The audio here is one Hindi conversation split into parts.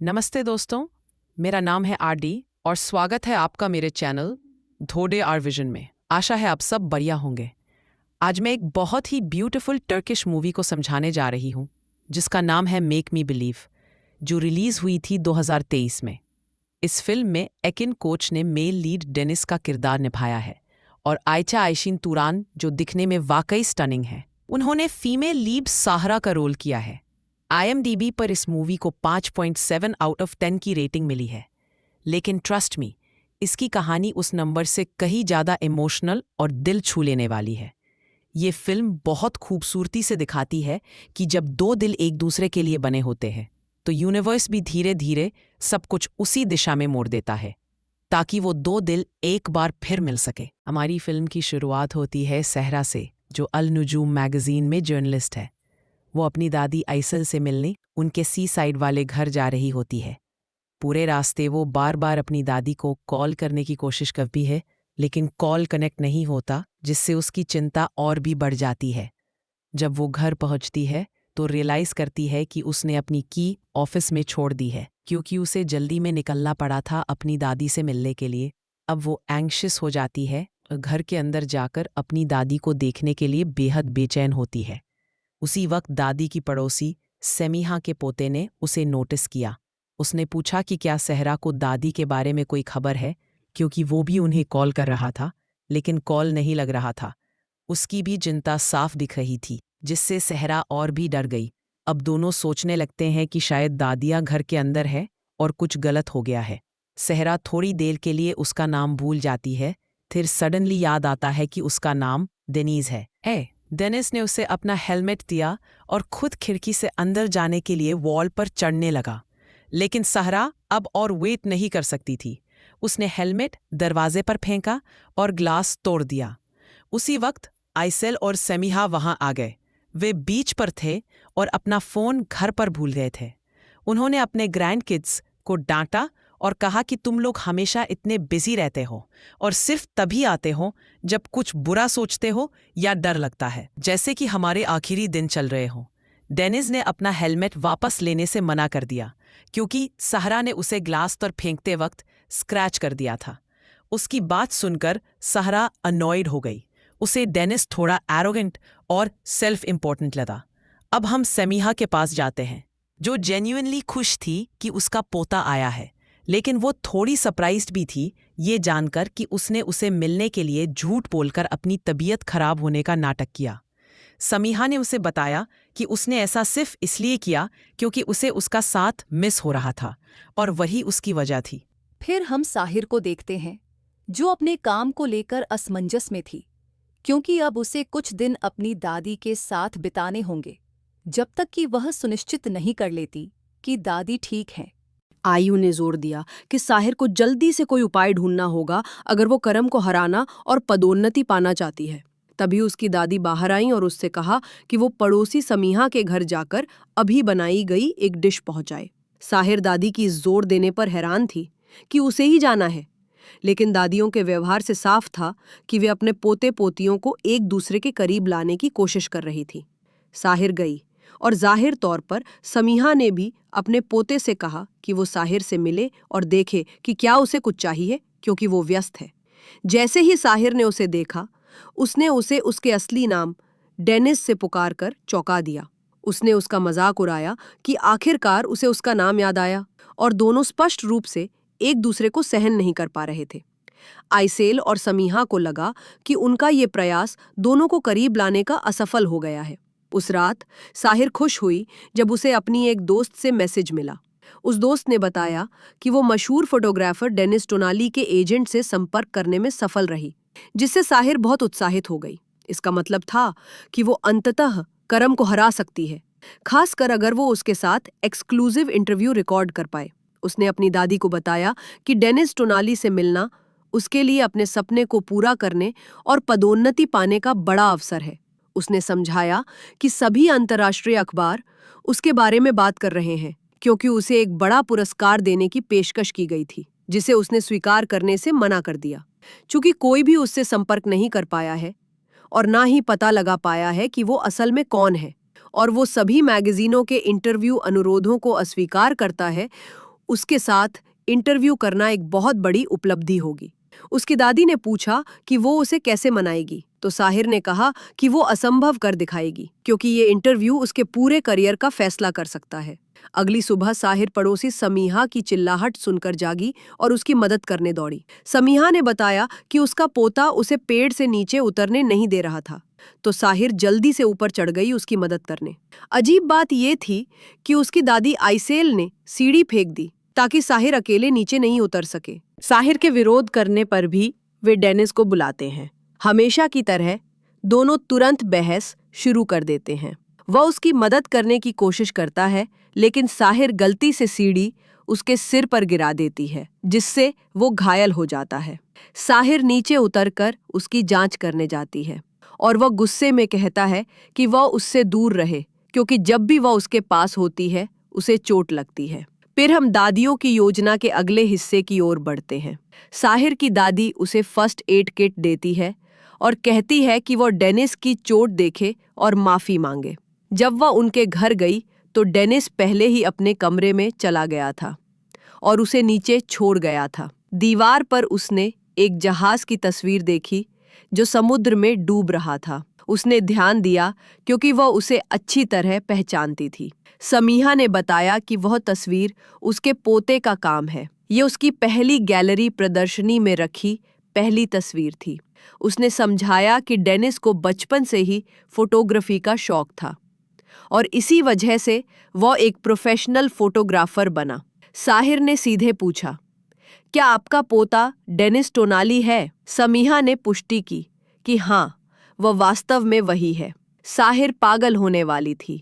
नमस्ते दोस्तों, मेरा नाम है आरडी और स्वागत है आपका मेरे चैनल थोड़े आर विजन में। आशा है आप सब बढ़िया होंगे। आज मैं एक बहुत ही ब्यूटीफुल टर्किश मूवी को समझाने जा रही हूँ जिसका नाम है मेक मी बिलीव, जो रिलीज हुई थी 2023 में। इस फिल्म में एकिन कोच ने मेल लीड डेनिस का किरदार निभाया है और आयचा आयशीन तुरान जो दिखने में वाकई स्टनिंग है, उन्होंने फीमेल लीड साहरा का रोल किया है। IMDb पर इस मूवी को 5.7 आउट ऑफ 10 की रेटिंग मिली है, लेकिन ट्रस्ट मी, इसकी कहानी उस नंबर से कहीं ज़्यादा इमोशनल और दिल छू लेने वाली है। ये फिल्म बहुत खूबसूरती से दिखाती है कि जब दो दिल एक दूसरे के लिए बने होते हैं तो यूनिवर्स भी धीरे धीरे सब कुछ उसी दिशा में मोड़ देता है ताकि वो दो दिल एक बार फिर मिल सके। हमारी फिल्म की शुरुआत होती है सहरा से, जो अल नुजूम मैगजीन में जर्नलिस्ट है। वो अपनी दादी आइसल से मिलने उनके सी साइड वाले घर जा रही होती है। पूरे रास्ते वो बार बार अपनी दादी को कॉल करने की कोशिश करती है, लेकिन कॉल कनेक्ट नहीं होता, जिससे उसकी चिंता और भी बढ़ जाती है। जब वो घर पहुंचती है तो रियलाइज करती है कि उसने अपनी की ऑफिस में छोड़ दी है, क्योंकि उसे जल्दी में निकलना पड़ा था अपनी दादी से मिलने के लिए। अब वो एंग्शियस हो जाती है और घर के अंदर जाकर अपनी दादी को देखने के लिए बेहद बेचैन होती है। उसी वक्त दादी की पड़ोसी सेमिहा के पोते ने उसे नोटिस किया। उसने पूछा कि क्या सहरा को दादी के बारे में कोई खबर है, क्योंकि वो भी उन्हें कॉल कर रहा था, लेकिन कॉल नहीं लग रहा था। उसकी भी चिंता साफ दिख रही थी, जिससे सहरा और भी डर गई। अब दोनों सोचने लगते हैं कि शायद दादिया घर के अंदर है और कुछ गलत हो गया है। सहरा थोड़ी देर के लिए उसका नाम भूल जाती है, फिर सडनली याद आता है कि उसका नाम डेनीज है। डेनिस ने उसे अपना हेलमेट दिया और खुद खिड़की से अंदर जाने के लिए वॉल पर चढ़ने लगा, लेकिन सहरा अब और वेट नहीं कर सकती थी। उसने हेलमेट दरवाजे पर फेंका और ग्लास तोड़ दिया। उसी वक्त आइसेल और सेमिहा वहां आ गए। वे बीच पर थे और अपना फोन घर पर भूल गए थे। उन्होंने अपने ग्रैंड किड्स को डांटा और कहा कि तुम लोग हमेशा इतने बिजी रहते हो और सिर्फ तभी आते हो जब कुछ बुरा सोचते हो या डर लगता है, जैसे कि हमारे आखिरी दिन चल रहे हो। डेनिस ने अपना हेलमेट वापस लेने से मना कर दिया, क्योंकि सहरा ने उसे ग्लास पर फेंकते वक्त स्क्रैच कर दिया था। उसकी बात सुनकर सहरा अनॉयड हो गई। उसे डेनिस थोड़ा एरोगेंट और सेल्फ इम्पोर्टेंट लगा। अब हम सेमिहा के पास जाते हैं, जो जेन्युइनली खुश थी कि उसका पोता आया है, लेकिन वो थोड़ी सरप्राइज्ड भी थी ये जानकर कि उसने उसे मिलने के लिए झूठ बोलकर अपनी तबीयत खराब होने का नाटक किया। समीहा ने उसे बताया कि उसने ऐसा सिर्फ इसलिए किया क्योंकि उसे उसका साथ मिस हो रहा था और वही उसकी वजह थी। फिर हम साहिर को देखते हैं, जो अपने काम को लेकर असमंजस में थी, क्योंकि अब उसे कुछ दिन अपनी दादी के साथ बिताने होंगे, जब तक कि वह सुनिश्चित नहीं कर लेती कि दादी ठीक है। आयु ने जोर दिया कि साहिर को जल्दी से कोई उपाय ढूंढना होगा अगर वो करम को हराना और पदोन्नति पाना चाहती है। तभी उसकी दादी बाहर आई और उससे कहा कि वो पड़ोसी समीहा के घर जाकर अभी बनाई गई एक डिश पहुंचाए। साहिर दादी की इस जोर देने पर हैरान थी कि उसे ही जाना है, लेकिन दादियों के व्यवहार से साफ था कि वे अपने पोते पोतियों को एक दूसरे के करीब लाने की कोशिश कर रही थी। साहिर गई और जाहिर तौर पर समीहा ने भी अपने पोते से कहा कि वो साहिर से मिले और देखे कि क्या उसे कुछ चाहिए, क्योंकि वो व्यस्त है। जैसे ही साहिर ने उसे देखा, उसने उसे उसके असली नाम डेनिस से पुकार कर चौंका दिया। उसने उसका मजाक उड़ाया कि आखिरकार उसे उसका नाम याद आया, और दोनों स्पष्ट रूप से एक दूसरे को सहन नहीं कर पा रहे थे। आइसेल और समीहा को लगा कि उनका ये प्रयास दोनों को करीब लाने का असफल हो गया है। उस रात साहिर खुश हुई जब उसे अपनी एक दोस्त से मैसेज मिला। उस दोस्त ने बताया कि वो मशहूर फोटोग्राफर डेनिस टोनाली के एजेंट से संपर्क करने में सफल रही, जिससे साहिर बहुत उत्साहित हो गई। इसका मतलब था कि वो अंततः करम को हरा सकती है, खासकर अगर वो उसके साथ एक्सक्लूसिव इंटरव्यू रिकॉर्ड कर पाए। उसने अपनी दादी को बताया कि डेनिस टोनाली से मिलना उसके लिए अपने सपने को पूरा करने और पदोन्नति पाने का बड़ा अवसर है। उसने समझाया कि सभी अंतर्राष्ट्रीय अखबार उसके बारे में बात कर रहे हैं, क्योंकि उसे एक बड़ा पुरस्कार देने की पेशकश की गई थी, जिसे उसने स्वीकार करने से मना कर दिया। चूंकि कोई भी उससे संपर्क नहीं कर पाया है और ना ही पता लगा पाया है कि वो असल में कौन है, और वो सभी मैगजीनों के इंटरव्यू अनुरोधों को अस्वीकार करता है, उसके साथ इंटरव्यू करना एक बहुत बड़ी उपलब्धि होगी। उसकी दादी ने पूछा कि वो उसे कैसे मनाएगी, तो साहिर ने कहा कि वो असंभव कर दिखाएगी, क्योंकि ये इंटरव्यू उसके पूरे करियर का फैसला कर सकता है। अगली सुबह साहिर पड़ोसी समीहा की चिल्लाहट सुनकर जागी और उसकी मदद करने दौड़ी। समीहा ने बताया कि उसका पोता उसे पेड़ से नीचे उतरने नहीं दे रहा था, तो साहिर जल्दी से ऊपर चढ़ गई उसकी मदद करने। अजीब बात ये थी कि उसकी दादी आइसेल ने सीढ़ी फेंक दी ताकि साहिर अकेले नीचे नहीं उतर सके। साहिर के विरोध करने पर भी वे डेनिस को बुलाते हैं। हमेशा की तरह दोनों तुरंत बहस शुरू कर देते हैं। वह उसकी मदद करने की कोशिश करता है, लेकिन साहिर गलती से सीढ़ी उसके सिर पर गिरा देती है, जिससे वो घायल हो जाता है। साहिर नीचे उतरकर उसकी जांच करने जाती है और वह गुस्से में कहता है कि वह उससे दूर रहे, क्योंकि जब भी वह उसके पास होती है उसे चोट लगती है। फिर हम दादियों की योजना के अगले हिस्से की ओर बढ़ते हैं। साहिर की दादी उसे फर्स्ट एड किट देती है और कहती है कि वह डेनिस की चोट देखे और माफी मांगे। जब वह उनके घर गई तो डेनिस पहले ही अपने कमरे में चला गया था और उसे नीचे छोड़ गया था। दीवार पर उसने एक जहाज की तस्वीर देखी जो समुद्र में डूब रहा था। उसने ध्यान दिया क्योंकि वह उसे अच्छी तरह पहचानती थी। समीहा ने बताया कि वह तस्वीर उसके पोते का काम है। ये उसकी पहली गैलरी प्रदर्शनी में रखी पहली तस्वीर थी। उसने समझाया कि डेनिस को बचपन से ही फोटोग्राफी का शौक था और इसी वजह से वह एक प्रोफेशनल फोटोग्राफर बना। साहिर ने सीधे पूछा, क्या आपका पोता डेनिस टोनाली है? समीहा ने पुष्टि की कि हाँ, वह वास्तव में वही है। साहिर पागल होने वाली थी।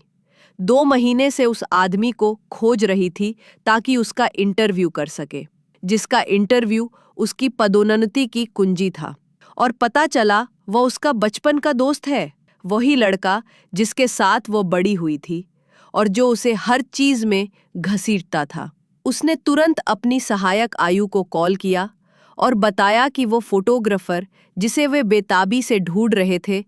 2 महीने से उस आदमी को खोज रही थी ताकि उसका इंटरव्यू कर सके, जिसका इंटरव्यू उसकी पदोन्नति की कुंजी था। और पता चला वह उसका बचपन का दोस्त है, वही लड़का जिसके साथ वो बड़ी हुई थी और जो उसे हर चीज में घसीटता था। उसने तुरंत अपनी सहायक आयु को कॉल किया और बताया कि वो फोटोग्राफर जिसे वे बेताबी से ढूंढ रहे थे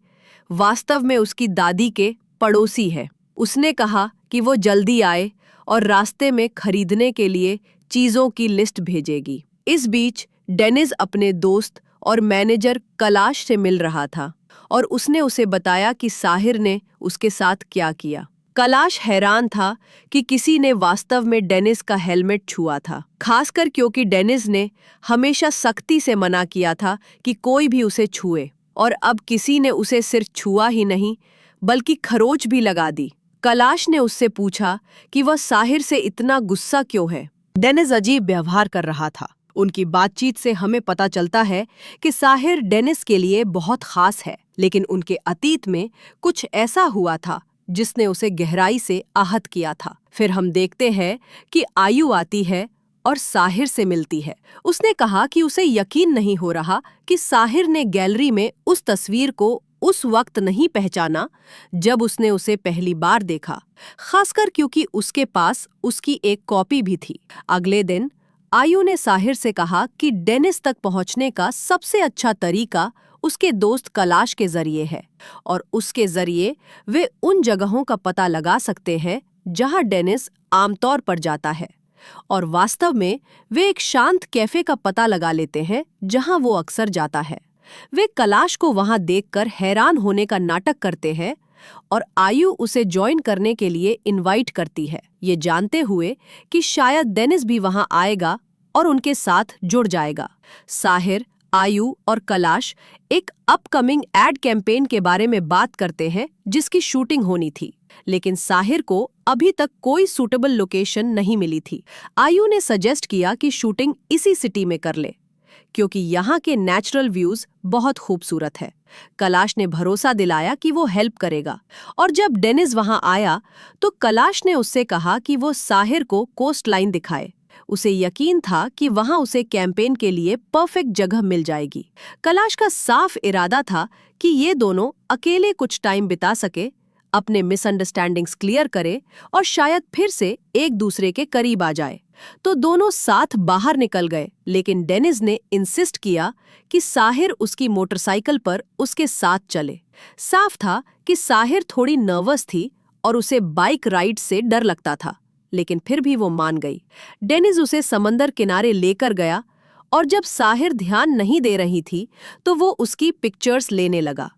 वास्तव में उसकी दादी के पड़ोसी है। उसने कहा कि वो जल्दी आए और रास्ते में खरीदने के लिए चीजों की लिस्ट भेजेगी। इस बीच डेनिस अपने दोस्त और मैनेजर कलाश से मिल रहा था और उसने उसे बताया कि साहिर ने उसके साथ क्या किया। कलाश हैरान था कि किसी ने वास्तव में डेनिस का हेलमेट छुआ था, खासकर क्योंकि डेनिस ने हमेशा सख्ती से मना किया था कि कोई भी उसे छुए, और अब किसी ने उसे सिर्फ छुआ ही नहीं बल्कि खरोच भी लगा दी। कलाश ने उससे पूछा कि वह साहिर से इतना गुस्सा क्यों है। डेनिस अजीब व्यवहार कर रहा था। उनकी बातचीत से हमें पता चलता है कि साहिर डेनिस के लिए बहुत खास है, लेकिन उनके अतीत में कुछ ऐसा हुआ था जिसने उसे गहराई से आहत किया था। फिर हम देखते हैं कि आयु आती है और साहिर से मिलती है। उसने कहा कि उसे यकीन नहीं हो रहा कि साहिर ने गैलरी में उस तस्वीर को उस वक्त नहीं पहचाना जब उसने उसे पहली बार देखा, खासकर क्योंकि उसके पास उसकी एक कॉपी भी थी। अगले दिन आयु ने साहिर से कहा कि डेनिस तक पहुंचने का सबसे अच्छा तरीका उसके दोस्त कलाश के जरिए है और उसके जरिए वे उन जगहों का पता लगा सकते हैं जहां डेनिस आमतौर पर जाता है, और वास्तव में वे एक शांत कैफे का पता लगा लेते हैं जहां वो अक्सर जाता है। वे कलाश को वहां देखकर हैरान होने का नाटक करते हैं और आयु उसे ज्वाइन करने के लिए इनवाइट करती है, ये जानते हुए कि शायद डेनिस भी वहां आएगा और उनके साथ जुड़ जाएगा। साहिर, आयु और कलाश एक अपकमिंग एड कैंपेन के बारे में बात करते हैं जिसकी शूटिंग होनी थी, लेकिन साहिर को अभी तक कोई सूटेबल लोकेशन नहीं मिली थी। आयु ने सजेस्ट किया कि शूटिंग इसी सिटी में कर ले क्योंकि यहाँ के नेचुरल व्यूज बहुत खूबसूरत है। कलाश ने भरोसा दिलाया कि वो हेल्प करेगा, और जब डेनिस वहां आया तो कलाश ने उससे कहा कि वो साहिर को कोस्ट लाइन दिखाए। उसे यकीन था कि वहां उसे कैंपेन के लिए परफेक्ट जगह मिल जाएगी। कलाश का साफ इरादा था कि ये दोनों अकेले कुछ टाइम बिता सके, अपने मिसअंडरस्टैंडिंग्स क्लियर करे और शायद फिर से एक दूसरे के करीब आ जाए। तो दोनों साथ बाहर निकल गए, लेकिन डेनिस ने इंसिस्ट किया कि साहिर उसकी मोटरसाइकिल पर उसके साथ चले। साफ था कि साहिर थोड़ी नर्वस थी और उसे बाइक राइड से डर लगता था, लेकिन फिर भी वो मान गई। डेनिस उसे समंदर किनारे लेकर गया और जब साहिर ध्यान नहीं दे रही थी तो वो उसकी पिक्चर्स लेने लगा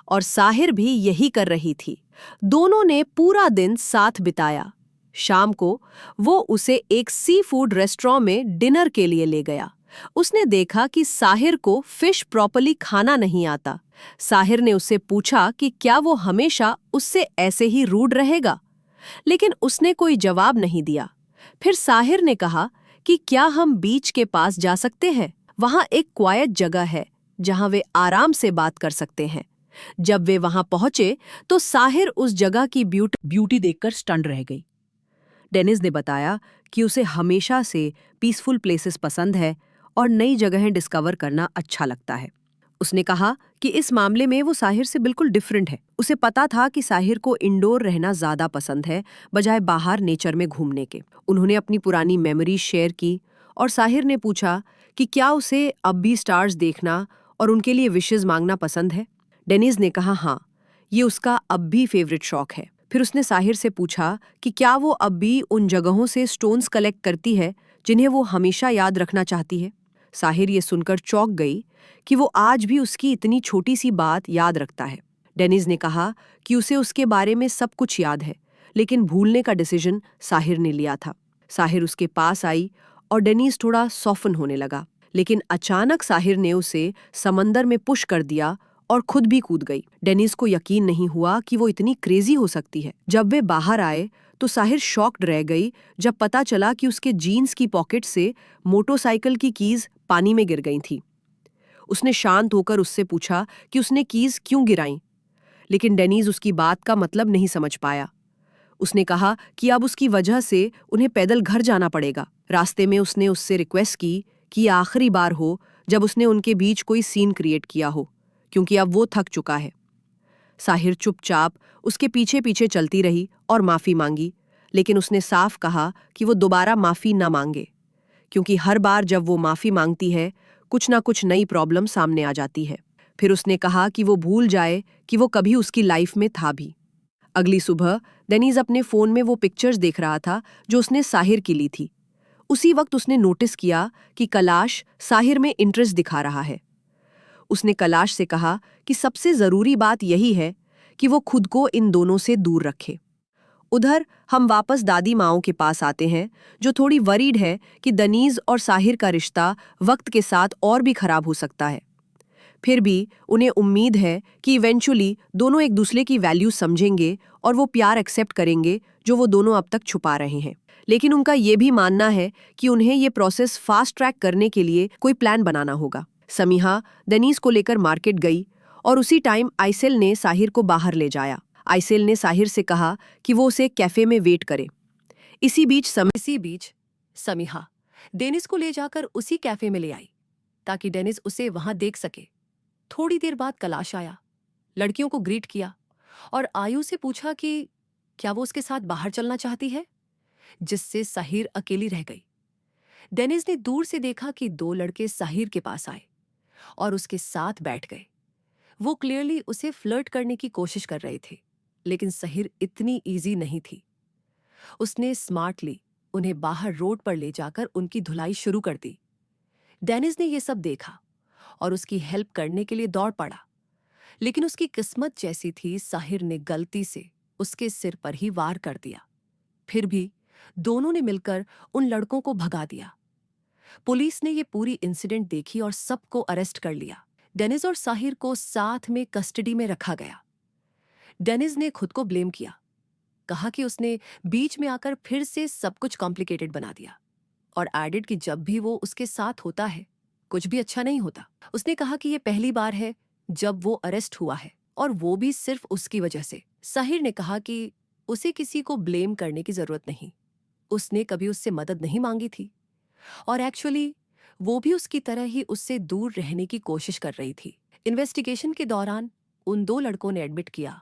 और साहिर भी यही कर रही थी। दोनों ने पूरा दिन साथ बिताया। शाम को वो उसे एक सी फूड रेस्टोरेंट में डिनर के लिए ले गया। उसने देखा कि साहिर को फिश प्रॉपर्ली खाना नहीं आता। साहिर ने उससे पूछा कि क्या वो हमेशा उससे ऐसे ही रूड रहेगा, लेकिन उसने कोई जवाब नहीं दिया। फिर साहिर ने कहा कि क्या हम बीच के पास जा सकते हैं, वहां एक क्वाइट जगह है जहां वे आराम से बात कर सकते हैं। जब वे वहां पहुंचे तो साहिर उस जगह की ब्यूटी देखकर स्टंड रह गई। डेनिस ने बताया कि उसे हमेशा से पीसफुल प्लेसेस पसंद है और नई जगहें डिस्कवर करना अच्छा लगता है। उसने कहा कि इस मामले में वो साहिर से बिल्कुल डिफरेंट है। उसे पता था कि साहिर को इंडोर रहना ज्यादा पसंद है बजाय बाहर नेचर में घूमने के। उन्होंने अपनी पुरानी मेमोरीज शेयर की और साहिर ने पूछा कि क्या उसे अब भी स्टार्स देखना और उनके लिए विशेस मांगना पसंद है। डेनिस ने कहा हाँ, ये उसका अब भी फेवरेट शौक है। फिर उसने साहिर से पूछा कि क्या वो अब भी उन जगहों से स्टोन्स कलेक्ट करती है जिन्हें वो हमेशा याद रखना चाहती है। साहिर ये सुनकर चौंक गई कि वो आज भी उसकी इतनी छोटी सी बात याद रखता है। डेनिस ने कहा कि उसे उसके बारे में सब कुछ याद है, लेकिन भूलने का डिसीजन साहिर ने लिया था। साहिर उसके पास आई और डेनिस थोड़ा सॉफन होने लगा, लेकिन अचानक साहिर ने उसे समंदर में पुश कर दिया और खुद भी कूद गई। डेनिस को यकीन नहीं हुआ कि वो इतनी क्रेजी हो सकती है। जब वे बाहर आए तो साहिर शॉक्ड रह गई जब पता चला कि उसके जीन्स की पॉकेट से मोटरसाइकिल की कीज पानी में गिर गई थी। उसने शांत होकर उससे पूछा कि उसने कीज क्यों गिराई, लेकिन डेनिस उसकी बात का मतलब नहीं समझ पाया। उसने कहा कि अब उसकी वजह से उन्हें पैदल घर जाना पड़ेगा। रास्ते में उसने उससे रिक्वेस्ट की कि ये आखिरी बार हो जब उसने उनके बीच कोई सीन क्रिएट किया हो, क्योंकि अब वो थक चुका है। साहिर चुपचाप उसके पीछे पीछे चलती रही और माफी मांगी, लेकिन उसने साफ कहा कि वो दोबारा माफी न मांगे, क्योंकि हर बार जब वो माफी मांगती है कुछ ना कुछ नई प्रॉब्लम सामने आ जाती है। फिर उसने कहा कि वो भूल जाए कि वो कभी उसकी लाइफ में था भी। अगली सुबह डेनिस अपने फोन में वो पिक्चर्स देख रहा था जो उसने साहिर की ली थी। उसी वक्त उसने नोटिस किया कि कलाश साहिर में इंटरेस्ट दिखा रहा है। उसने कलाश से कहा कि सबसे जरूरी बात यही है कि वो खुद को इन दोनों से दूर रखे। उधर हम वापस दादी माओं के पास आते हैं, जो थोड़ी वरीड है कि दनीज और साहिर का रिश्ता वक्त के साथ और भी खराब हो सकता है। फिर भी उन्हें उम्मीद है कि इवेंचुअली दोनों एक दूसरे की वैल्यू समझेंगे और वो प्यार एक्सेप्ट करेंगे जो वो दोनों अब तक छुपा रहे हैं। लेकिन उनका ये भी मानना है कि उन्हें ये प्रोसेस फास्ट ट्रैक करने के लिए कोई प्लान बनाना होगा। समीहा दनीज को लेकर मार्केट गई और उसी टाइम आइसेल ने साहिर को बाहर ले जाया। आइसेल ने साहिर से कहा कि वो उसे कैफे में वेट करे। इसी बीच समीहा डेनिस को ले जाकर उसी कैफे में ले आई ताकि डेनिस उसे वहां देख सके। थोड़ी देर बाद कलाश आया, लड़कियों को ग्रीट किया और आयु से पूछा कि क्या वो उसके साथ बाहर चलना चाहती है, जिससे साहिर अकेली रह गई। डेनिस ने दूर से देखा कि दो लड़के साहिर के पास आए और उसके साथ बैठ गए। वो क्लियरली उसे फ्लर्ट करने की कोशिश कर रहे थे, लेकिन साहिर इतनी इजी नहीं थी। उसने स्मार्टली उन्हें बाहर रोड पर ले जाकर उनकी धुलाई शुरू कर दी। डेनिस ने यह सब देखा और उसकी हेल्प करने के लिए दौड़ पड़ा, लेकिन उसकी किस्मत जैसी थी, साहिर ने गलती से उसके सिर पर ही वार कर दिया। फिर भी दोनों ने मिलकर उन लड़कों को भगा दिया। पुलिस ने यह पूरी इंसिडेंट देखी और सबको अरेस्ट कर लिया। डेनिस और साहिर को साथ में कस्टडी में रखा गया। डेनिस ने खुद को ब्लेम किया, कहा कि उसने बीच में आकर फिर से सब कुछ कॉम्प्लिकेटेड बना दिया और एडेड कि जब भी वो उसके साथ होता है कुछ भी अच्छा नहीं होता। उसने कहा कि यह पहली बार है जब वो अरेस्ट हुआ है और वो भी सिर्फ उसकी वजह से। साहिर ने कहा कि उसे किसी को ब्लेम करने की जरूरत नहीं, उसने कभी उससे मदद नहीं मांगी थी और एक्चुअली वो भी उसकी तरह ही उससे दूर रहने की कोशिश कर रही थी। इन्वेस्टिगेशन के दौरान उन दो लड़कों ने एडमिट किया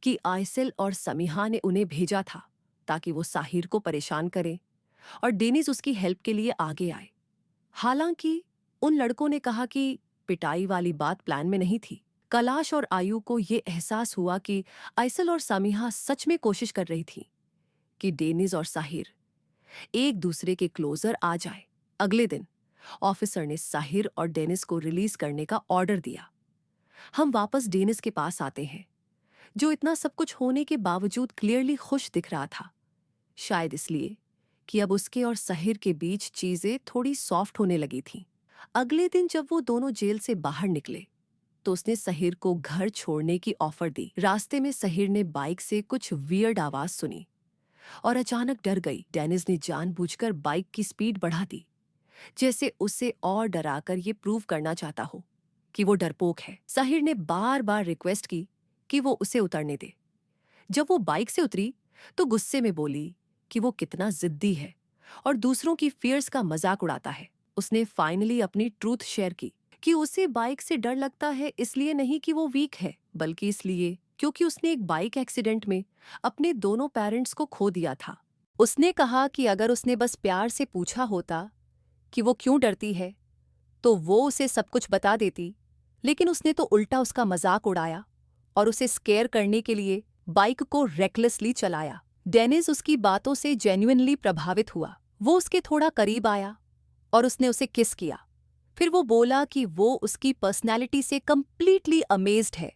कि आइसेल और समीहा ने उन्हें भेजा था ताकि वो साहिर को परेशान करे और डेनिस उसकी हेल्प के लिए आगे आए। हालांकि उन लड़कों ने कहा कि पिटाई वाली बात प्लान में नहीं थी। कलाश और आयु को ये एहसास हुआ कि आइसेल और समीहा सच में कोशिश कर रही थी, कि डेनिस और साहिर एक दूसरे के क्लोजर आ जाए। अगले दिन ऑफिसर ने साहिर और डेनिस को रिलीज करने का ऑर्डर दिया। हम वापस डेनिस के पास आते हैं, जो इतना सब कुछ होने के बावजूद क्लियरली खुश दिख रहा था, शायद इसलिए कि अब उसके और साहिर के बीच चीजें थोड़ी सॉफ्ट होने लगी थीं। अगले दिन जब वो दोनों जेल से बाहर निकले तो उसने साहिर को घर छोड़ने की ऑफर दी। रास्ते में साहिर ने बाइक से कुछ वियर्ड आवाज सुनी और अचानक डर गई। डेनिस ने जानबूझकर बाइक की स्पीड बढ़ा दी, जैसे उसे और डराकर ये प्रूव करना चाहता हो कि वो डरपोक है। साहिर ने बार बार रिक्वेस्ट की कि वो उसे उतरने दे। जब वो बाइक से उतरी तो गुस्से में बोली कि वो कितना जिद्दी है और दूसरों की फियर्स का मजाक उड़ाता है। उसने फाइनली अपनी ट्रूथ शेयर की कि उसे बाइक से डर लगता है, इसलिए नहीं कि वो वीक है, बल्कि इसलिए क्योंकि उसने एक बाइक एक्सीडेंट में अपने दोनों पेरेंट्स को खो दिया था। उसने कहा कि अगर उसने बस प्यार से पूछा होता कि वो क्यों डरती है तो वो उसे सब कुछ बता देती, लेकिन उसने तो उल्टा उसका मजाक उड़ाया और उसे स्केयर करने के लिए बाइक को रेकलेसली चलाया। डेनिस उसकी बातों से जेन्युइनली प्रभावित हुआ। वो उसके थोड़ा करीब आया और उसने उसे किस किया। फिर वो बोला कि वो उसकी पर्सनैलिटी से कंप्लीटली अमेज्ड है।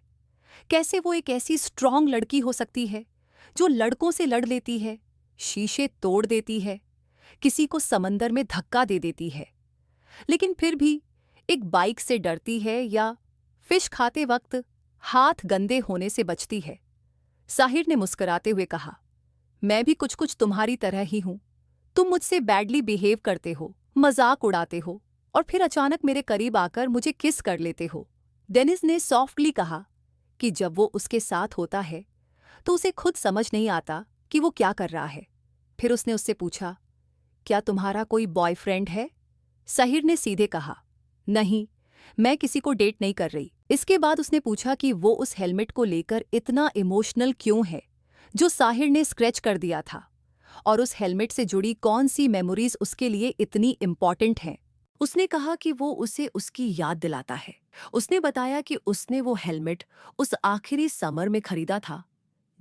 कैसे वो एक ऐसी स्ट्रांग लड़की हो सकती है जो लड़कों से लड़ लेती है, शीशे तोड़ देती है, किसी को समंदर में धक्का दे देती है, लेकिन फिर भी एक बाइक से डरती है या फिश खाते वक्त हाथ गंदे होने से बचती है। साहिर ने मुस्कुराते हुए कहा, मैं भी कुछ कुछ तुम्हारी तरह ही हूं। तुम मुझसे बैडली बिहेव करते हो, मजाक उड़ाते हो और फिर अचानक मेरे करीब आकर मुझे किस कर लेते हो। डेनिस ने सॉफ्टली कहा कि जब वो उसके साथ होता है तो उसे खुद समझ नहीं आता कि वो क्या कर रहा है। फिर उसने उससे पूछा, क्या तुम्हारा कोई बॉयफ्रेंड है? साहिर ने सीधे कहा, नहीं, मैं किसी को डेट नहीं कर रही। इसके बाद उसने पूछा कि वो उस हेलमेट को लेकर इतना इमोशनल क्यों है जो साहिर ने स्क्रैच कर दिया था, और उस हेलमेट से जुड़ी कौन सी मेमोरीज उसके लिए इतनी इम्पॉर्टेंट हैं। उसने कहा कि वो उसे उसकी याद दिलाता है। उसने बताया कि उसने वो हेलमेट उस आखिरी समर में खरीदा था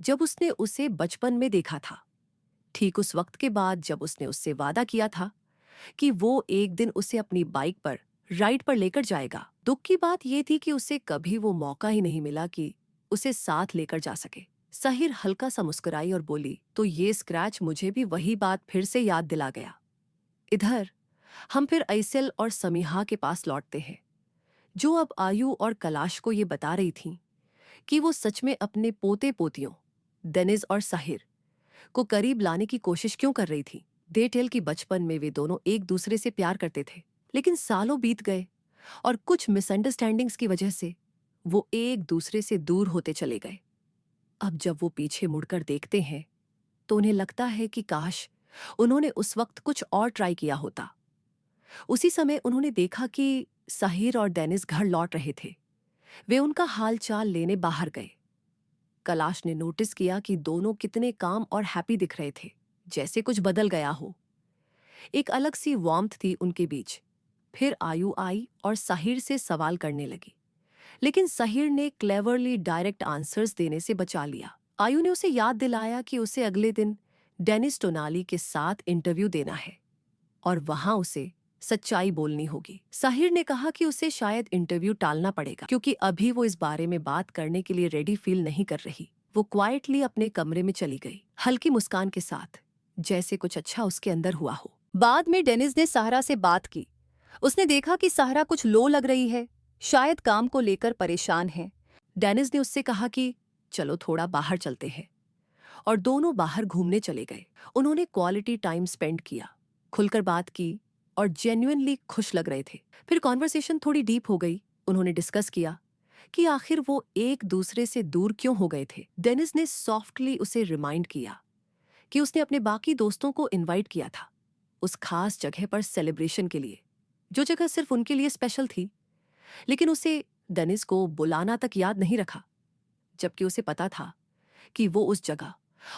जब उसने उसे बचपन में देखा था, ठीक उस वक्त के बाद जब उसने उससे वादा किया था कि वो एक दिन उसे अपनी बाइक पर राइड पर लेकर जाएगा। दुख की बात यह थी कि उसे कभी वो मौका ही नहीं मिला कि उसे साथ लेकर जा सके। साहिर हल्का सा मुस्कुराई और बोली, तो ये स्क्रैच मुझे भी वही बात फिर से याद दिला गया। इधर हम फिर ऐसेल और समीहा के पास लौटते हैं, जो अब आयु और कलाश को ये बता रही थीं कि वो सच में अपने पोते पोतियों डेनिस और साहिर को करीब लाने की कोशिश क्यों कर रही थी। दे टेल कि बचपन में वे दोनों एक दूसरे से प्यार करते थे, लेकिन सालों बीत गए और कुछ मिसअंडरस्टैंडिंग्स की वजह से वो एक दूसरे से दूर होते चले गए। अब जब वो पीछे मुड़कर देखते हैं तो उन्हें लगता है कि काश उन्होंने उस वक्त कुछ और ट्राई किया होता। उसी समय उन्होंने देखा कि साहिर और डेनिस घर लौट रहे थे। वे उनका हाल चाल लेने बाहर गए। कलाश ने नोटिस किया कि दोनों कितने काम और हैप्पी दिख रहे थे, जैसे कुछ बदल गया हो। एक अलग सी वार्मथ थी उनके बीच। फिर आयु आई और साहिर से सवाल करने लगी, लेकिन साहिर ने क्लेवरली डायरेक्ट आंसर्स देने से बचा लिया। आयु ने उसे याद दिलाया कि उसे अगले दिन डेनिस टोनाली के साथ इंटरव्यू देना है और वहां उसे सच्चाई बोलनी होगी। साहिर ने कहा कि उसे शायद इंटरव्यू टालना पड़ेगा क्योंकि अभी वो इस बारे में बात करने के लिए रेडी फील नहीं कर रही। वो क्वाइटली अपने कमरे में चली गई, हल्की मुस्कान के साथ, जैसे कुछ अच्छा उसके अंदर हुआ हो। बाद में डेनिस ने साहरा से बात की। उसने देखा कि साहरा कुछ लो लग रही है, शायद काम को लेकर परेशान है। डेनिस ने उससे कहा कि चलो थोड़ा बाहर चलते हैं, और दोनों बाहर घूमने चले गए। उन्होंने क्वालिटी टाइम स्पेंड किया, खुलकर बात की और जेन्युइनली खुश लग रहे थे। फिर कॉन्वर्सेशन थोड़ी डीप हो गई। उन्होंने डिस्कस किया कि आखिर वो एक दूसरे से दूर क्यों हो गए थे। डेनिस ने सॉफ्टली उसे रिमाइंड किया कि उसने अपने बाकी दोस्तों को इनवाइट किया था उस खास जगह पर सेलिब्रेशन के लिए, जो जगह सिर्फ उनके लिए स्पेशल थी, लेकिन उसे डेनिस को बुलाना तक याद नहीं रखा, जबकि उसे पता था कि वो उस जगह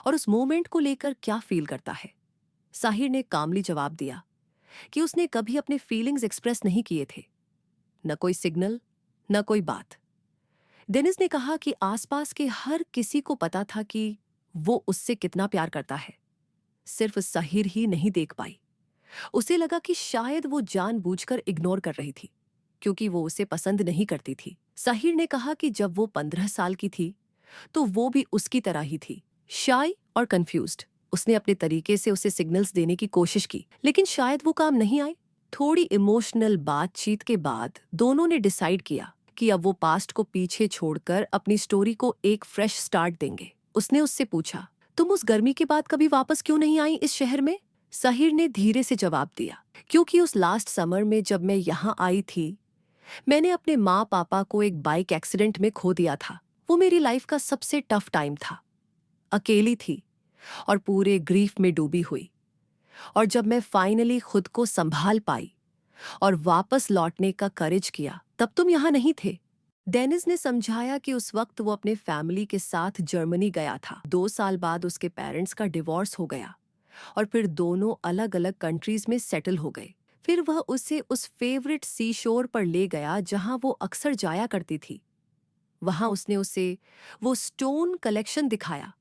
और उस मोमेंट को लेकर क्या फील करता है। साहिर ने कामली जवाब दिया कि उसने कभी अपने फीलिंग्स एक्सप्रेस नहीं किए थे, न कोई सिग्नल, न कोई बात। डेनिस ने कहा कि आसपास के हर किसी को पता था कि वो उससे कितना प्यार करता है, सिर्फ साहिर ही नहीं देख पाई। उसे लगा कि शायद वो जानबूझकर इग्नोर कर रही थी, क्योंकि वो उसे पसंद नहीं करती थी। साहिर ने कहा कि जब वो 15 साल की थी तो वो भी उसकी तरह ही थी, शाय और कंफ्यूज्ड। उसने अपने तरीके से उसे सिग्नल्स देने की कोशिश की, लेकिन शायद वो काम नहीं आई। थोड़ी इमोशनल बातचीत के बाद दोनों ने डिसाइड किया कि अब वो पास्ट को पीछे छोड़कर अपनी स्टोरी को एक फ्रेश स्टार्ट देंगे। उसने उससे पूछा, तुम उस गर्मी के बाद कभी वापस क्यों नहीं आई इस शहर में? साहिर ने धीरे से जवाब दिया, क्योंकि उस लास्ट समर में जब मैं यहाँ आई थी, मैंने अपने माँ पापा को एक बाइक एक्सीडेंट में खो दिया था। वो मेरी लाइफ का सबसे टफ टाइम था। अकेली थी और पूरे ग्रीफ में डूबी हुई। और जब मैं फाइनली खुद को संभाल पाई और वापस लौटने का करेज किया, तब तुम यहाँ नहीं थे। डेनिस ने समझाया कि उस वक्त वो अपने फैमिली के साथ जर्मनी गया था। 2 साल बाद उसके पेरेंट्स का डिवोर्स हो गया और फिर दोनों अलग अलग कंट्रीज में सेटल हो गए। फिर वह उसे उस फेवरेट सी शोर पर ले गया जहां वो अक्सर जाया करती थी। वहां उसने उसे वो स्टोन कलेक्शन दिखाया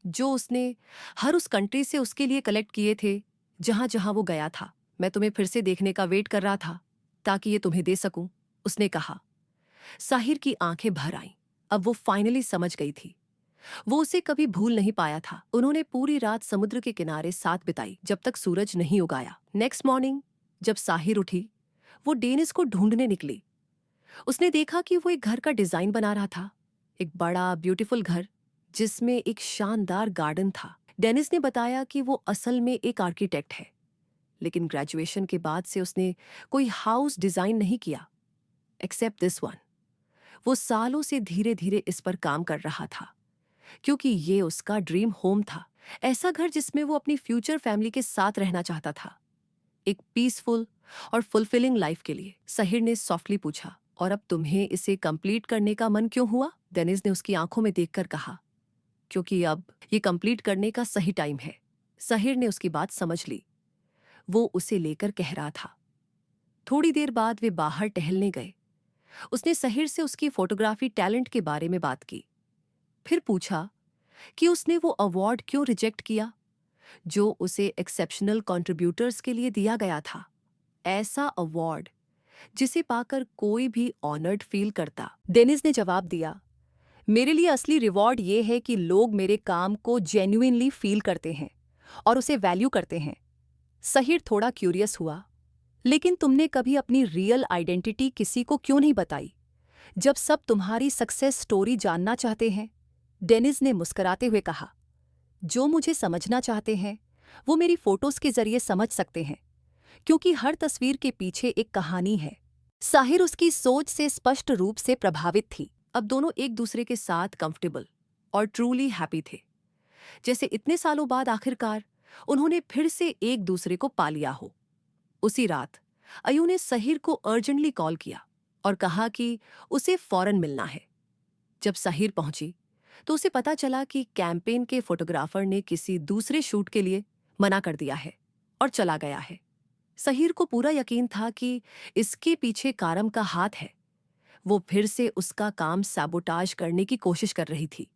जो उसने हर उस कंट्री से उसके लिए कलेक्ट किए थे जहां जहां वो गया था। मैं तुम्हें फिर से देखने का वेट कर रहा था ताकि ये तुम्हें दे सकूं, उसने कहा। साहिर की आंखें भर आईं। अब वो फाइनली समझ गई थी। वो उसे कभी भूल नहीं पाया था। उन्होंने पूरी रात समुद्र के किनारे साथ बिताई जब तक सूरज नहीं उगाया। नेक्स्ट मॉर्निंग जब साहिर उठी, वो डेनिस को ढूंढने निकली। उसने देखा कि वो एक घर का डिजाइन बना रहा था, एक बड़ा ब्यूटीफुल घर जिसमें एक शानदार गार्डन था। डेनिस ने बताया कि वो असल में एक आर्किटेक्ट है, लेकिन ग्रेजुएशन के बाद से उसने कोई हाउस डिजाइन नहीं किया एक्सेप्ट दिस वन। वो सालों से धीरे धीरे इस पर काम कर रहा था क्योंकि ये उसका ड्रीम होम था, ऐसा घर जिसमें वो अपनी फ्यूचर फैमिली के साथ रहना चाहता था, एक पीसफुल और फुलफिलिंग लाइफ के लिए। साहिर ने सॉफ्टली पूछा, और अब तुम्हें इसे कंप्लीट करने का मन क्यों हुआ? डेनिस ने उसकी आंखों में देखकर कहा, क्योंकि अब ये कंप्लीट करने का सही टाइम है। साहिर ने उसकी बात समझ ली। वो उसे लेकर कह रहा था। थोड़ी देर बाद वे बाहर टहलने गए। उसने साहिर से उसकी फोटोग्राफी टैलेंट के बारे में बात की, फिर पूछा कि उसने वो अवार्ड क्यों रिजेक्ट किया जो उसे एक्सेप्शनल कंट्रीब्यूटर्स के लिए दिया गया था, ऐसा अवार्ड जिसे पाकर कोई भी ऑनर्ड फील करता। डेनिस ने जवाब दिया, मेरे लिए असली रिवॉर्ड ये है कि लोग मेरे काम को जेन्युइनली फील करते हैं और उसे वैल्यू करते हैं। साहिर थोड़ा क्यूरियस हुआ, लेकिन तुमने कभी अपनी रियल आइडेंटिटी किसी को क्यों नहीं बताई जब सब तुम्हारी सक्सेस स्टोरी जानना चाहते हैं? डेनिस ने मुस्कुराते हुए कहा, जो मुझे समझना चाहते हैं वो मेरी फोटोज के जरिए समझ सकते हैं, क्योंकि हर तस्वीर के पीछे एक कहानी है। साहिर उसकी सोच से स्पष्ट रूप से प्रभावित थी। अब दोनों एक दूसरे के साथ कंफर्टेबल और ट्रूली हैप्पी थे, जैसे इतने सालों बाद आखिरकार उन्होंने फिर से एक दूसरे को पा लिया हो। उसी रात अयू ने साहिर को अर्जेंटली कॉल किया और कहा कि उसे फौरन मिलना है। जब साहिर पहुंची तो उसे पता चला कि कैंपेन के फोटोग्राफर ने किसी दूसरे शूट के लिए मना कर दिया है और चला गया है। साहिर को पूरा यकीन था कि इसके पीछे कारम का हाथ है। वो फिर से उसका काम सैबोटाज करने की कोशिश कर रही थी।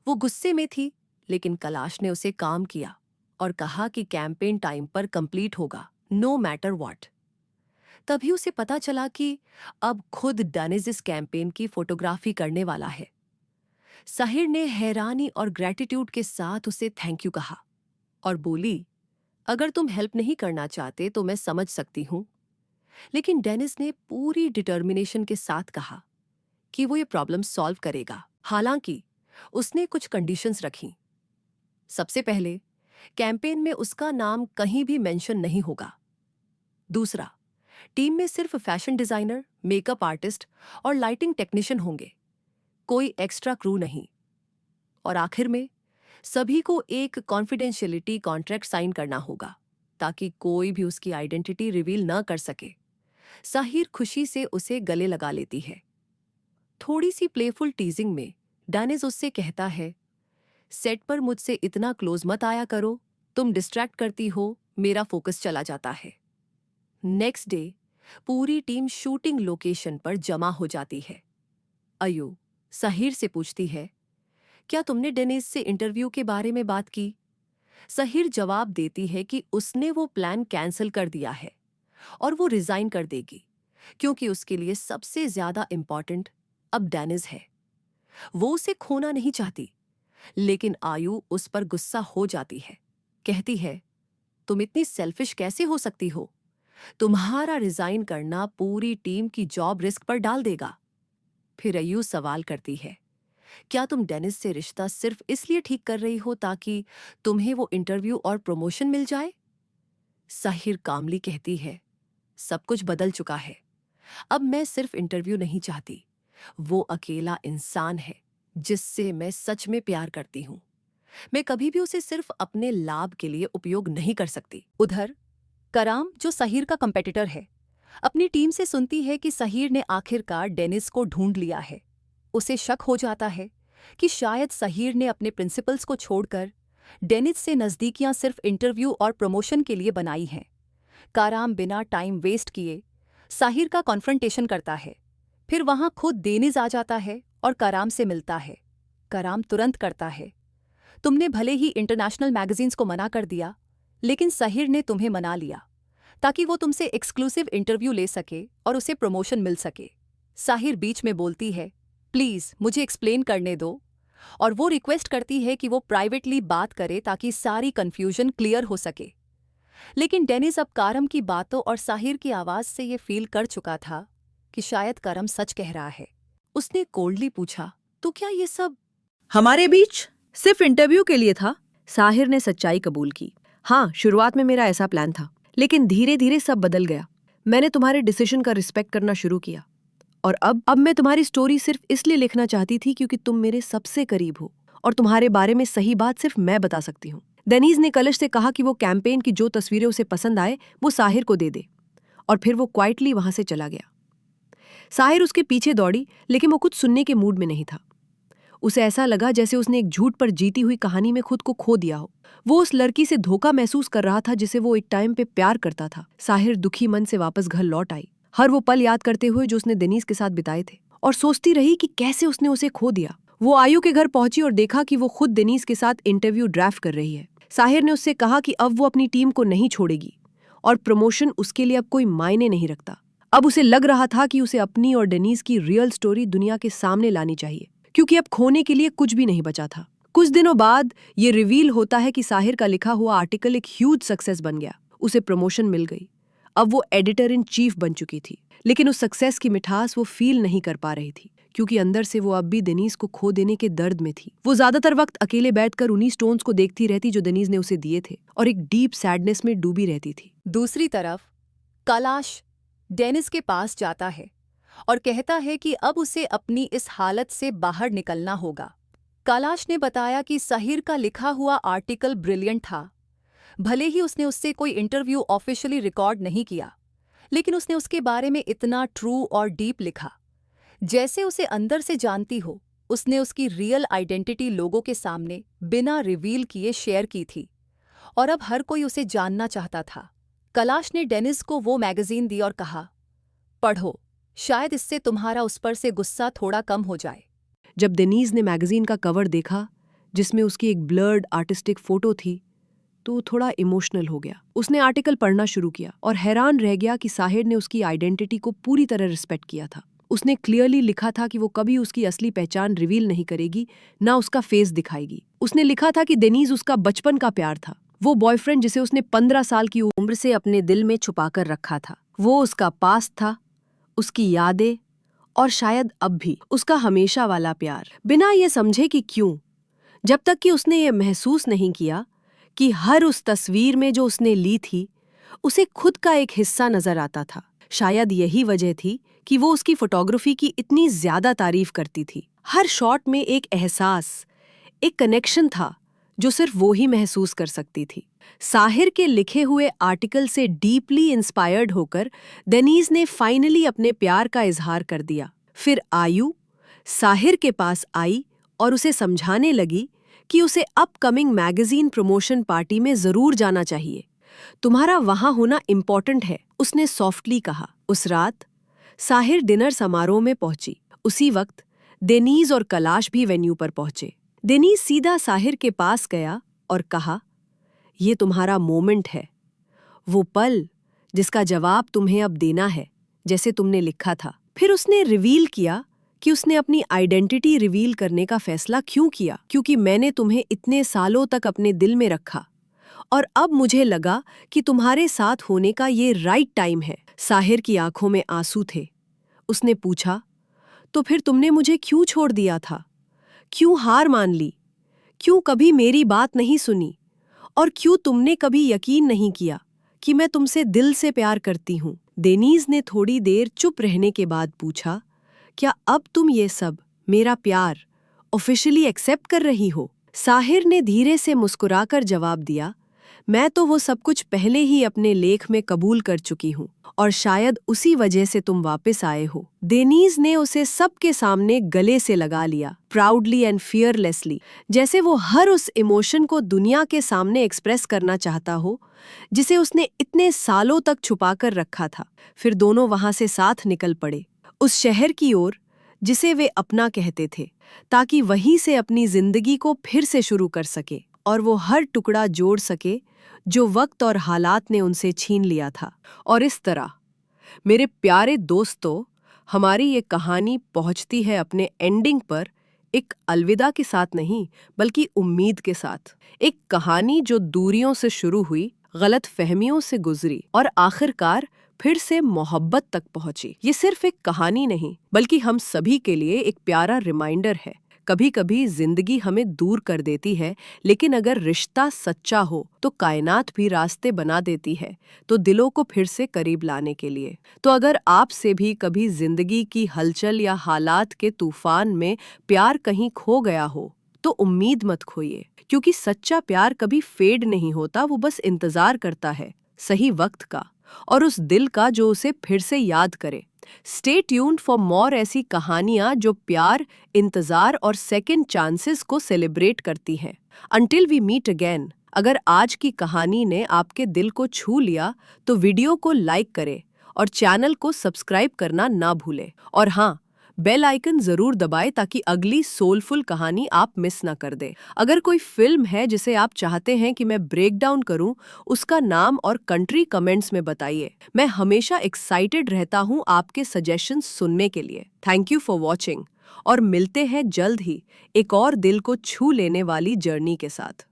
वो गुस्से में थी, लेकिन कलाश ने उसे काम किया और कहा कि कैंपेन टाइम पर कंप्लीट होगा, नो मैटर व्हाट। तभी उसे पता चला कि अब खुद डेनिस इस कैंपेन की फोटोग्राफी करने वाला है। साहिर ने हैरानी और ग्रेटिट्यूड के साथ उसे थैंक यू कहा और बोली, अगर तुम हेल्प नहीं करना चाहते तो मैं समझ सकती हूं। लेकिन डेनिस ने पूरी डिटर्मिनेशन के साथ कहा कि वो ये प्रॉब्लम सॉल्व करेगा। हालांकि उसने कुछ कंडीशंस रखीं। सबसे पहले, कैंपेन में उसका नाम कहीं भी मेंशन नहीं होगा। दूसरा, टीम में सिर्फ फैशन डिजाइनर, मेकअप आर्टिस्ट और लाइटिंग टेक्नीशियन होंगे, कोई एक्स्ट्रा क्रू नहीं। और आखिर में, सभी को एक कॉन्फिडेंशियलिटी कॉन्ट्रैक्ट साइन करना होगा ताकि कोई भी उसकी आइडेंटिटी रिवील न कर सके। साहिर खुशी से उसे गले लगा लेती है। थोड़ी सी प्लेफुल टीजिंग में डेनिस उससे कहता है, सेट पर मुझसे इतना क्लोज मत आया करो, तुम डिस्ट्रैक्ट करती हो, मेरा फोकस चला जाता है। नेक्स्ट डे पूरी टीम शूटिंग लोकेशन पर जमा हो जाती है। अयू साहिर से पूछती है, क्या तुमने डेनिस से इंटरव्यू के बारे में बात की? सहीर जवाब देती है कि उसने वो प्लान कैंसिल कर दिया है और वो रिजाइन कर देगी क्योंकि उसके लिए सबसे ज्यादा इंपॉर्टेंट अब डेनिस है। वो उसे खोना नहीं चाहती, लेकिन आयु उस पर गुस्सा हो जाती है। कहती है, तुम इतनी सेल्फिश कैसे हो सकती हो? तुम्हारा रिजाइन करना पूरी टीम की जॉब रिस्क पर डाल देगा। फिर आयु सवाल करती है, क्या तुम डेनिस से रिश्ता सिर्फ इसलिए ठीक कर रही हो ताकि तुम्हें वो इंटरव्यू और प्रमोशन मिल जाए? साहिर कामली कहती है, सब कुछ बदल चुका है। अब मैं सिर्फ इंटरव्यू नहीं चाहती, वो अकेला इंसान है जिससे मैं सच में प्यार करती हूँ। मैं कभी भी उसे सिर्फ अपने लाभ के लिए उपयोग नहीं कर सकती। उधर कराम, जो सहीर का कंपेटिटर है, अपनी टीम से सुनती है कि सहीर ने आखिरकार डेनिस को ढूंढ लिया है। उसे शक हो जाता है कि शायद सहीर ने अपने प्रिंसिपल्स को छोड़कर डेनिस से नज़दीकियां सिर्फ इंटरव्यू और प्रमोशन के लिए बनाई हैं। काराम बिना टाइम वेस्ट किए साहिर का कॉन्फ्रंटेशन करता है। फिर वहां खुद डेनिस आ जाता है और कराम से मिलता है। कराम तुरंत करता है, तुमने भले ही इंटरनेशनल मैगजीन्स को मना कर दिया, लेकिन सहीर ने तुम्हें मना लिया ताकि वो तुमसे एक्सक्लूसिव इंटरव्यू ले सके और उसे प्रमोशन मिल सके। साहिर बीच में बोलती है, प्लीज मुझे एक्सप्लेन करने दो, और वो रिक्वेस्ट करती है कि वो प्राइवेटली बात करे ताकि सारी कंफ्यूजन क्लियर हो सके। लेकिन डेनिस अब कारम की बातों और साहिर की आवाज से ये फील कर चुका था कि शायद करम सच कह रहा है। उसने कोल्डली पूछा, तो क्या ये सब हमारे बीच सिर्फ इंटरव्यू के लिए था? साहिर ने सच्चाई कबूल की। हाँ, शुरुआत में मेरा ऐसा प्लान था, लेकिन धीरे धीरे सब बदल गया। मैंने तुम्हारे डिसीजन का रिस्पेक्ट करना शुरू किया, और अब मैं तुम्हारी स्टोरी सिर्फ इसलिए लिखना चाहती थी क्योंकि तुम मेरे सबसे करीब हो और तुम्हारे बारे में सही बात सिर्फ मैं बता सकती हूँ। डेनिस ने कलश से कहा कि वो कैंपेन की जो तस्वीरें उसे पसंद आए वो साहिर को दे दे, और फिर वो क्वाइटली वहां से चला गया। साहिर उसके पीछे दौड़ी, लेकिन वो कुछ सुनने के मूड में नहीं था। उसे ऐसा लगा जैसे उसने एक झूठ पर जीती हुई कहानी में खुद को खो दिया हो। वो उस लड़की से धोखा महसूस कर रहा था जिसे वो एक टाइम पे प्यार करता था। साहिर दुखी मन से वापस घर लौट आई, हर वो पल याद करते हुए जो उसने डेनिस के साथ बिताए थे, और सोचती रही कि कैसे उसने उसे खो दिया। वो आयु के घर पहुंची और देखा कि वो खुद डेनिस के साथ इंटरव्यू ड्राफ्ट कर रही है। साहिर ने उससे कहा कि अब वो अपनी टीम को नहीं छोड़ेगी और प्रमोशन उसके लिए अब कोई मायने नहीं रखता। अब उसे लग रहा था कि उसे अपनी और डेनिस की रियल स्टोरी दुनिया के सामने लानी चाहिए, क्योंकि अब खोने के लिए कुछ भी नहीं बचा था। कुछ दिनों बाद ये रिवील होता है कि साहिर का लिखा हुआ आर्टिकल एक ह्यूज सक्सेस बन गया। उसे प्रमोशन मिल गई, अब वो एडिटर इन चीफ बन चुकी थी। लेकिन उस सक्सेस की मिठास वो फील नहीं कर पा रही थी, क्योंकि अंदर से वो अब भी डेनिस को खो देने के दर्द में थी। वो ज्यादातर वक्त अकेले बैठकर उन्हीं स्टोन्स को देखती रहती जो डेनिस ने उसे दिए थे, और एक डीप सैडनेस में डूबी रहती थी। दूसरी तरफ कैलाश डेनिस के पास जाता है और कहता है कि अब उसे अपनी इस हालत से बाहर निकलना होगा। कैलाश ने बताया कि सहीर का लिखा हुआ आर्टिकल ब्रिलियंट था। भले ही उसने उससे कोई इंटरव्यू ऑफिशियली रिकॉर्ड नहीं किया, लेकिन उसने उसके बारे में इतना ट्रू और डीप लिखा जैसे उसे अंदर से जानती हो। उसने उसकी रियल आइडेंटिटी लोगों के सामने बिना रिवील किए शेयर की थी, और अब हर कोई उसे जानना चाहता था। कैलाश ने डेनिस को वो मैगजीन दी और कहा, पढ़ो, शायद इससे तुम्हारा उस पर से गुस्सा थोड़ा कम हो जाए। जब डेनिस ने मैगजीन का कवर देखा, जिसमें उसकी एक ब्लर्ड आर्टिस्टिक फोटो थी, तो थोड़ा इमोशनल हो गया। उसने आर्टिकल पढ़ना शुरू किया और हैरान रह गया कि साहिर ने उसकी आइडेंटिटी को पूरी तरह रिस्पेक्ट किया था। उसने क्लियरली लिखा था कि वो कभी उसकी असली पहचान रिवील नहीं करेगी, ना उसका फेस दिखाएगी। उसने लिखा था कि डेनिस उसका बचपन का प्यार था, वो बॉयफ्रेंड जिसे उसने 15 साल की उम्र से अपने दिल में छुपाकर रखा था। वो उसका पास्ट था, उसकी यादें, और शायद अब भी उसका हमेशा वाला प्यार, बिना ये समझे कि क्यों। जब तक कि उसने ये महसूस नहीं किया कि हर उस तस्वीर में जो उसने ली थी, उसे खुद का एक हिस्सा नजर आता था। शायद यही वजह थी कि वो उसकी फोटोग्राफी की इतनी ज्यादा तारीफ करती थी। हर शॉट में एक एहसास, एक कनेक्शन था जो सिर्फ वो ही महसूस कर सकती थी। साहिर के लिखे हुए आर्टिकल से डीपली इंस्पायर्ड होकर डेनिस ने फाइनली अपने प्यार का इजहार कर दिया। फिर आयु साहिर के पास आई और उसे समझाने लगी कि उसे अपकमिंग मैगजीन प्रमोशन पार्टी में जरूर जाना चाहिए। तुम्हारा वहां होना इम्पोर्टेंट है, उसने सॉफ्टली कहा। उस रात साहिर डिनर समारोह में पहुंची। उसी वक्त डेनिस और कैलाश भी वेन्यू पर पहुंचे। डेनिस सीधा साहिर के पास गया और कहा, ये तुम्हारा मोमेंट है, वो पल जिसका जवाब तुम्हें अब देना है, जैसे तुमने लिखा था। फिर उसने रिवील किया कि उसने अपनी आइडेंटिटी रिवील करने का फैसला क्यों किया, क्योंकि मैंने तुम्हें इतने सालों तक अपने दिल में रखा और अब मुझे लगा कि तुम्हारे साथ होने का ये राइट टाइम है। साहिर की आंखों में आंसू थे। उसने पूछा, तो फिर तुमने मुझे क्यों छोड़ दिया था? क्यों हार मान ली? क्यों कभी मेरी बात नहीं सुनी? और क्यों तुमने कभी यकीन नहीं किया कि मैं तुमसे दिल से प्यार करती हूँ? डेनीज ने थोड़ी देर चुप रहने के बाद पूछा, क्या अब तुम ये सब, मेरा प्यार, ऑफिशियली एक्सेप्ट कर रही हो? साहिर ने धीरे से मुस्कुराकर जवाब दिया, मैं तो वो सब कुछ पहले ही अपने लेख में कबूल कर चुकी हूँ और शायद उसी वजह से तुम वापस आए हो। डेनीज ने उसे सबके सामने गले से लगा लिया, प्राउडली एंड फियरलेसली, जैसे वो हर उस इमोशन को दुनिया के सामने एक्सप्रेस करना चाहता हो जिसे उसने इतने सालों तक छुपाकर रखा था। फिर दोनों वहां से साथ निकल पड़े, उस शहर की ओर जिसे वे अपना कहते थे, ताकि वहीं से अपनी जिंदगी को फिर से शुरू कर सके और वो हर टुकड़ा जोड़ सके जो वक्त और हालात ने उनसे छीन लिया था। और इस तरह मेरे प्यारे दोस्तों, हमारी ये कहानी पहुंचती है अपने एंडिंग पर एक अलविदा के साथ नहीं, बल्कि उम्मीद के साथ। एक कहानी जो दूरियों से शुरू हुई, गलत फहमियों से गुजरी और आखिरकार फिर से मोहब्बत तक पहुंची। ये सिर्फ एक कहानी नहीं, बल्कि हम सभी के लिए एक प्यारा रिमाइंडर है। कभी कभी जिंदगी हमें दूर कर देती है, लेकिन अगर रिश्ता सच्चा हो तो कायनात भी रास्ते बना देती है, तो दिलों को फिर से करीब लाने के लिए। तो अगर आपसे भी कभी जिंदगी की हलचल या हालात के तूफान में प्यार कहीं खो गया हो, तो उम्मीद मत खोइए, क्योंकि सच्चा प्यार कभी फेड नहीं होता, वो बस इंतजार करता है सही वक्त का और उस दिल का जो उसे फिर से याद करे। स्टे ट्यून्ड फॉर मोर ऐसी कहानियां जो प्यार, इंतजार और सेकंड चांसेस को सेलिब्रेट करती हैं। अंटिल वी मीट अगेन, अगर आज की कहानी ने आपके दिल को छू लिया तो वीडियो को लाइक करें और चैनल को सब्सक्राइब करना ना भूलें। और हाँ, बेल आइकन जरूर दबाएं ताकि अगली सोलफुल कहानी आप मिस ना कर दें। अगर कोई फिल्म है जिसे आप चाहते हैं कि मैं ब्रेक डाउन करूं, उसका नाम और कंट्री कमेंट्स में बताइए। मैं हमेशा एक्साइटेड रहता हूं आपके सजेशंस सुनने के लिए। थैंक यू फॉर वॉचिंग और मिलते हैं जल्द ही एक और दिल को छू लेने वाली जर्नी के साथ।